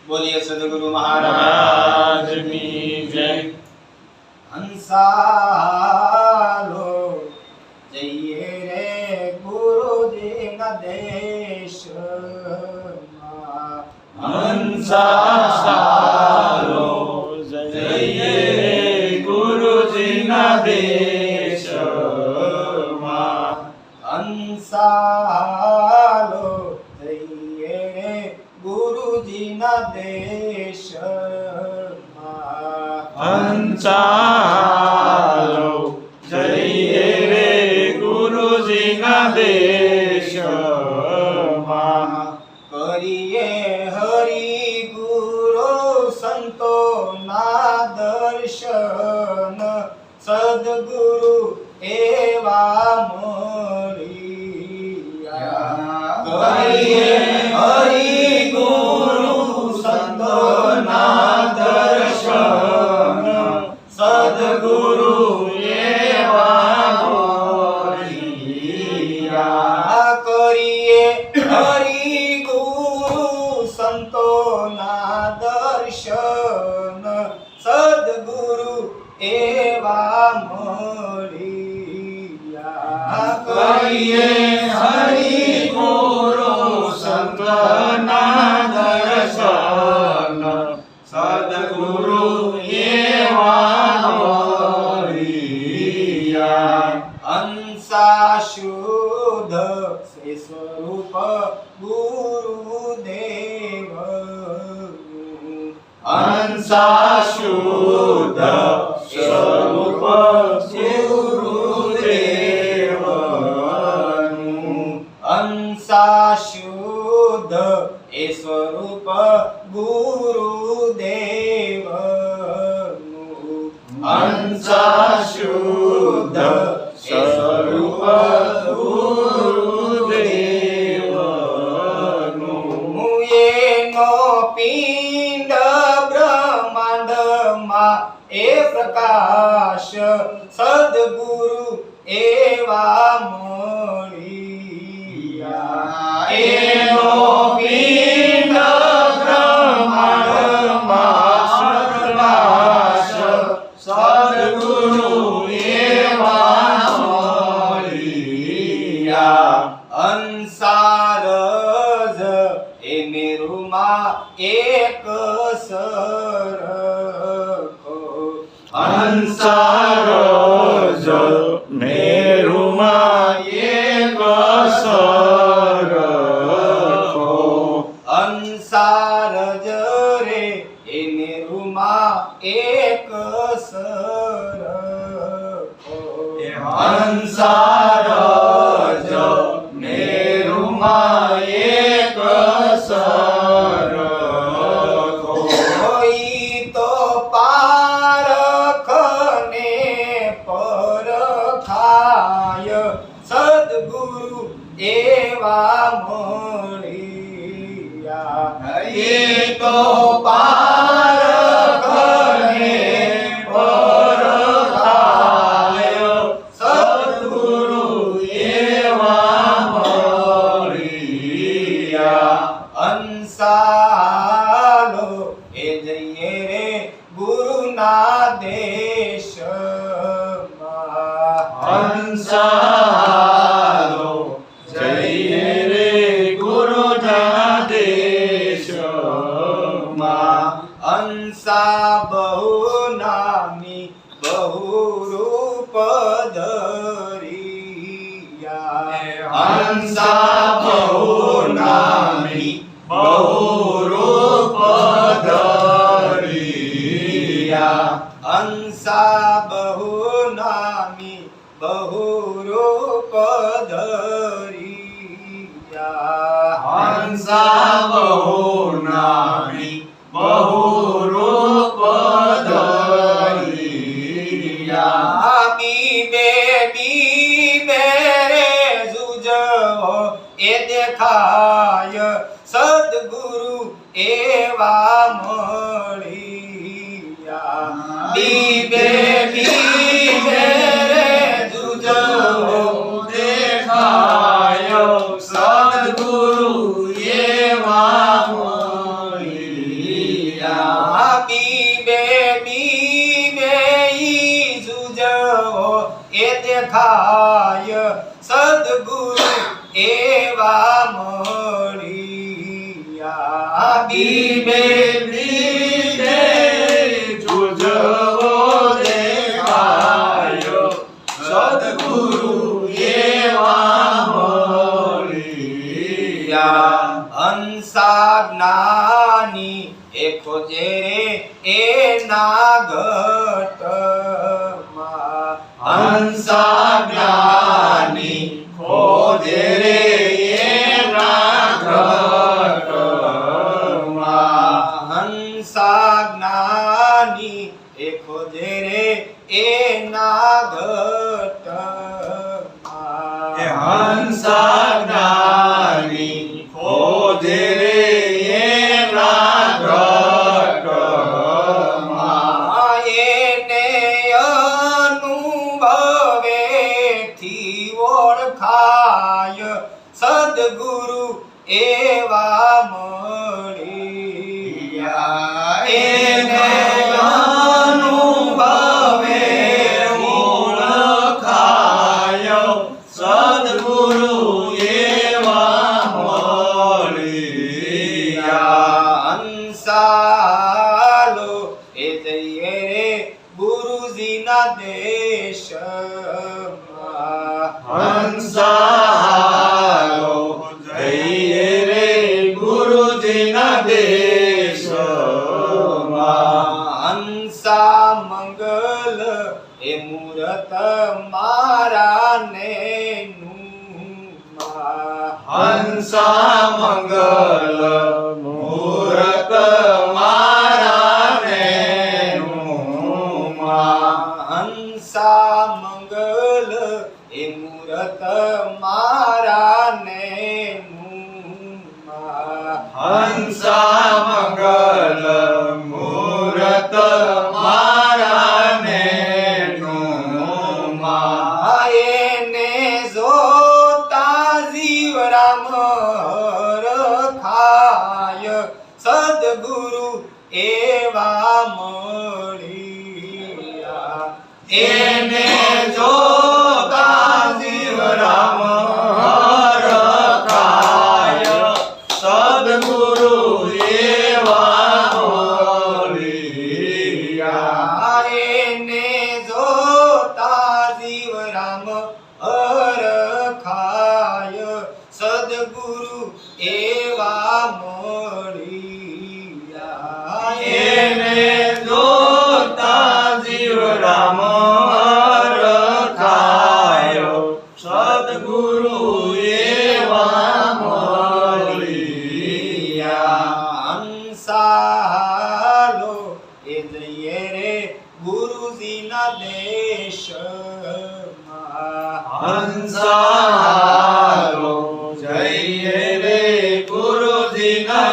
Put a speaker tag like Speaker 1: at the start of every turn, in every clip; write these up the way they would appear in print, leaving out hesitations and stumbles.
Speaker 1: बोलिए सद्गुरु महाराज की जय। हंसालो जइए रे गुरुजी ना देश
Speaker 2: हंसालो जइए रे गुरुजी ना देश
Speaker 1: हंसालो जइए रे गुरुजी ना देश
Speaker 2: हंसालो जइए रे गुरुजी ना देश
Speaker 1: करिए हरि गुरु संतो ना दर्शन सद्गुरु एवा मोरिया करिए हरि गुरु संतो ना दर्शन सद्गुरु एवा मोरिया करिए हरि गुरु संतो ना दर्शन सद्गुरु एवा मोरिया
Speaker 2: करिए हरि गुरु संत ना दर्शन सद्गुरु एवा मोरिया
Speaker 1: हंसा शुद्ध से स्वरूप गुरुदेव
Speaker 2: हंसा शुद्ध स्वरूप गुरुदेव
Speaker 1: हंसा शुद्ध ए स्वरूप गुरुदेव
Speaker 2: हंसा शुद्ध स्वरूप गुरुदेव
Speaker 1: ये नो पिंड ब्रह्मांड मा ए प्रकाश सद्गुरु एवा मोरिया
Speaker 2: एनो पिंड ब्रह्मांड मा प्रकाश सद्गुरु एवा मोरिया
Speaker 1: अंसारज ए मेरुमा एक सरको
Speaker 2: अंसारज मेरुमा एक सरको
Speaker 1: अंसारज रे ए मेरुमा एक सरको
Speaker 2: अंसारज मेरुमा एक सरको
Speaker 1: कोई तो पारखने परखाय सद्गुरु एवा मोरिया
Speaker 2: ये तो पारखने परखाय सद्गुरु एवा मोरिया
Speaker 1: अंसालो ए जइए रे गुरु ना देश
Speaker 2: हंसालो जइए रे गुरु ना देश
Speaker 1: हंसा बहु नामी बहु रूप धरिया
Speaker 2: हंसा बहु नामी बहु रूप धरिया
Speaker 1: हंसा बहु नामी बहु रूप धरिया
Speaker 2: हंसा बहु नामी बहु रूप धरिया
Speaker 1: बीबे रे जुजो ए देखाय सद्गुरु एवा मोरिया बीबे रे जुजो
Speaker 2: देखाय सद्गुरु एवा मोरिया
Speaker 1: દેખાય સદગુરુ એવા મળિયા
Speaker 2: બીબે લીધે જુજવો દેખાયો સદગુરુ એવા મળિયા
Speaker 1: હંસા જ્ઞાની એ ખોજે રે એના ઘટમાં
Speaker 2: હંસા જ્ઞાની ખોજે રે એના ઘટમાં
Speaker 1: હંસા જ્ઞાની એ ખોજે રે એના ઘટમાં
Speaker 2: હંસા જ્ઞાની ખોજે રે એના ઘટમાં
Speaker 1: એને અનુભવેથી ઓળખાય સદગુરુ એવા મળિયા
Speaker 2: એને અનુભવે ઓળખાયો સદગુરુ એવા મળિયા
Speaker 1: હંસાલો એ જઈએ રે ગુરુજીના દેશમાં
Speaker 2: હંસાલો જઈએ રે ગુરુજીના દેશમાં
Speaker 1: હંસા મંગલ એ મૂરત મારા
Speaker 2: હંસા મંગલ મૂરત મારા નેનુમાં
Speaker 1: હંસા મંગલ એ મૂરત મારા
Speaker 2: હંસા મંગલ મૂરત મારા નેનુમાં
Speaker 1: એને જોતા જીવ રામ રખાય સદગુરુ એવા મળિયા
Speaker 2: એને જોતા જીવ રામ રખાય સદગુરુ એવા મળિયા
Speaker 1: એને જોતા જીવ રામ રખાય સદગુરુ એવા મળિયા
Speaker 2: એને જોતા જીવ રામ રખાયો સદગુરુ એવા મળિયા
Speaker 1: હંસાલો એ જઈએ રે ગુરુજીના દેશમાં
Speaker 2: હંસાલો જઈએ રે ગુરુજીના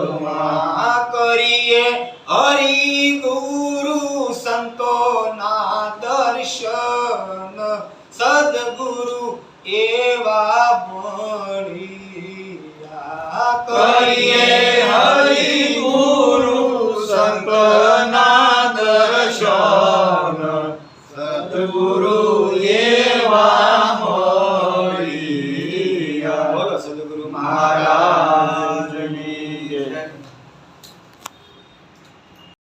Speaker 2: દેશમાં
Speaker 1: કરીએ હરિ ગુરુ સંતોના દર્શન સદગુરુ એવા મળિયા
Speaker 2: કરીએ હરિ ગુરુ સંતના દર્શન સદગુરુ એવા મળિયા
Speaker 1: બોલો સદગુરુ
Speaker 2: મહારાજની જય.